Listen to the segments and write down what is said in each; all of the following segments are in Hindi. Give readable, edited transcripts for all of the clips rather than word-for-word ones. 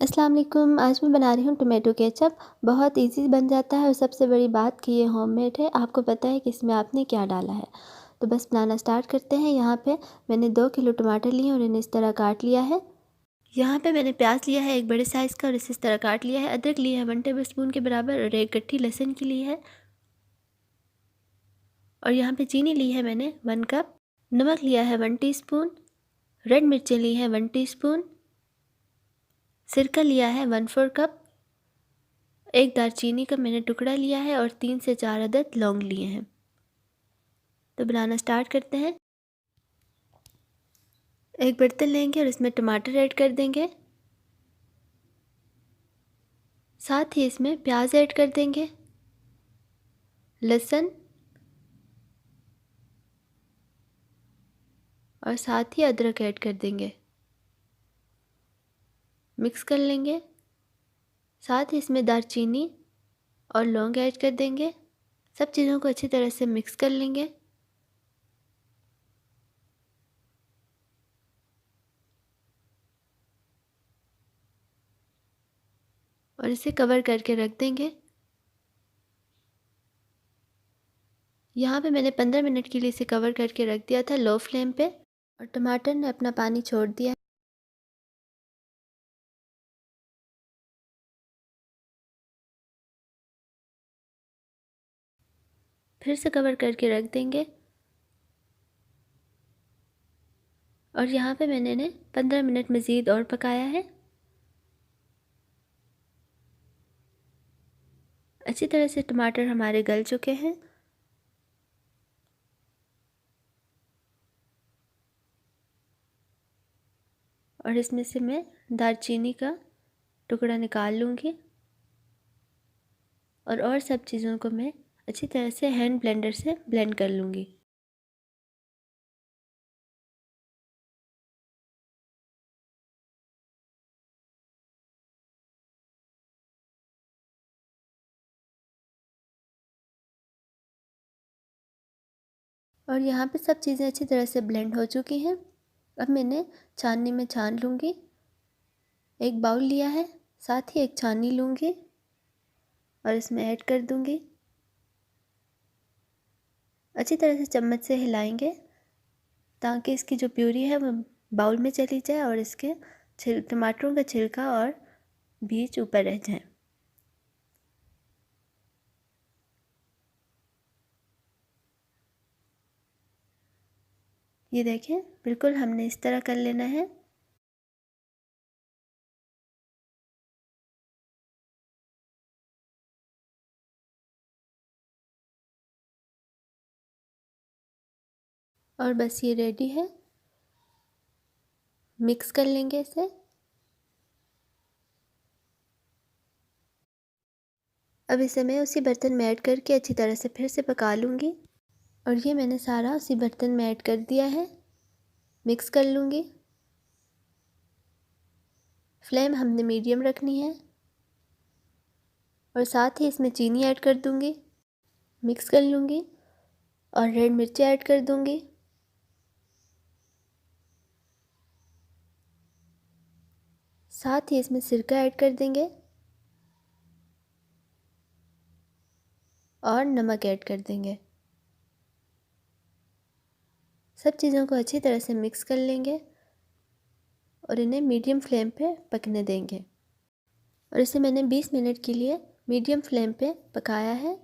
अस्सलाम वालेकुम। आज मैं बना रही हूँ टोमेटो केचप। बहुत इजी बन जाता है और सबसे बड़ी बात कि ये होममेड है। आपको पता है कि इसमें आपने क्या डाला है। तो बस बनाना स्टार्ट करते हैं। यहाँ पे मैंने 2 किलो टमाटर लिए और इन्हें इस तरह काट लिया है। यहाँ पे मैंने प्याज लिया है एक बड़े साइज़ का और इसे इस तरह काट लिया है। अदरक लिया है 1 टेबल स्पून के बराबर और एक गट्ठी लहसुन की ली है। और यहाँ पे चीनी ली है मैंने 1 कप। नमक लिया है 1 टीस्पून। रेड मिर्चें ली हैं 1 टीस्पून। सिरका लिया है 1/4 कप। एक दालचीनी का मैंने टुकड़ा लिया है और 3 से 4 अदद लौंग लिए हैं। तो बनाना स्टार्ट करते हैं। एक बर्तन लेंगे और इसमें टमाटर ऐड कर देंगे। साथ ही इसमें प्याज ऐड कर देंगे, लहसुन और साथ ही अदरक ऐड कर देंगे। मिक्स कर लेंगे। साथ ही इसमें दालचीनी और लौंग ऐड कर देंगे। सब चीज़ों को अच्छी तरह से मिक्स कर लेंगे। और इसे कवर करके रख देंगे। यहाँ पे मैंने 15 मिनट के लिए इसे कवर करके रख दिया था लो फ्लेम पे और टमाटर ने अपना पानी छोड़ दिया। फिर से कवर करके रख देंगे। और यहाँ पे मैंने इन्हें 15 मिनट मज़ीद और पकाया है। अच्छी तरह से टमाटर हमारे गल चुके हैं। और इसमें से मैं दालचीनी का टुकड़ा निकाल लूँगी और सब चीज़ों को मैं अच्छी तरह से हैंड ब्लेंडर से ब्लेंड कर लूँगी। और यहाँ पे सब चीज़ें अच्छी तरह से ब्लेंड हो चुकी हैं। अब मैंने छाननी में छान लूँगी। एक बाउल लिया है, साथ ही एक छाननी लूँगी और इसमें ऐड कर दूँगी। अच्छी तरह से चम्मच से हिलाएंगे ताकि इसकी जो प्यूरी है वो बाउल में चली जाए और इसके टमाटरों का छिलका और बीज ऊपर रह जाए। ये देखें, बिल्कुल हमने इस तरह कर लेना है। और बस ये रेडी है। मिक्स कर लेंगे इसे। अब इसे मैं उसी बर्तन में ऐड करके अच्छी तरह से फिर से पका लूँगी। और ये मैंने सारा उसी बर्तन में ऐड कर दिया है। मिक्स कर लूँगी। फ्लेम हमने मीडियम रखनी है और साथ ही इसमें चीनी ऐड कर दूँगी। मिक्स कर लूँगी और रेड मिर्ची ऐड कर दूँगी। साथ ही इसमें सिरका ऐड कर देंगे और नमक ऐड कर देंगे। सब चीज़ों को अच्छी तरह से मिक्स कर लेंगे और इन्हें मीडियम फ्लेम पे पकने देंगे। और इसे मैंने 20 मिनट के लिए मीडियम फ्लेम पे पकाया है।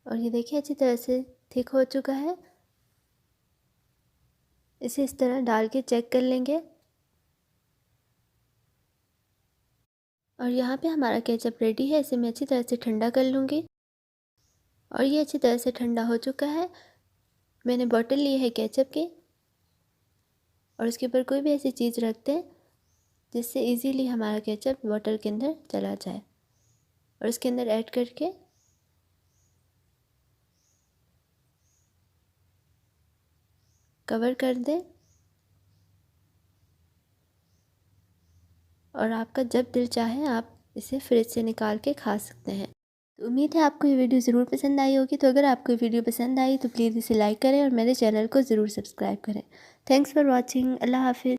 और ये देखिए अच्छी तरह से थिक हो चुका है। इसे इस तरह डाल के चेक कर लेंगे। और यहाँ पे हमारा केचप रेडी है। इसे मैं अच्छी तरह से ठंडा कर लूँगी। और ये अच्छी तरह से ठंडा हो चुका है। मैंने बॉटल ली है केचप की और उसके ऊपर कोई भी ऐसी चीज़ रख दें जिससे इजीली हमारा केचप बॉटल के अंदर चला जाए। और उसके अंदर ऐड करके कवर कर दें। और आपका जब दिल चाहे आप इसे फ्रिज से निकाल के खा सकते हैं। तो उम्मीद है आपको ये वीडियो ज़रूर पसंद आई होगी। तो अगर आपको ये वीडियो पसंद आई तो प्लीज़ इसे लाइक करें और मेरे चैनल को ज़रूर सब्सक्राइब करें। Thanks for watching. अल्लाह हाफिज़।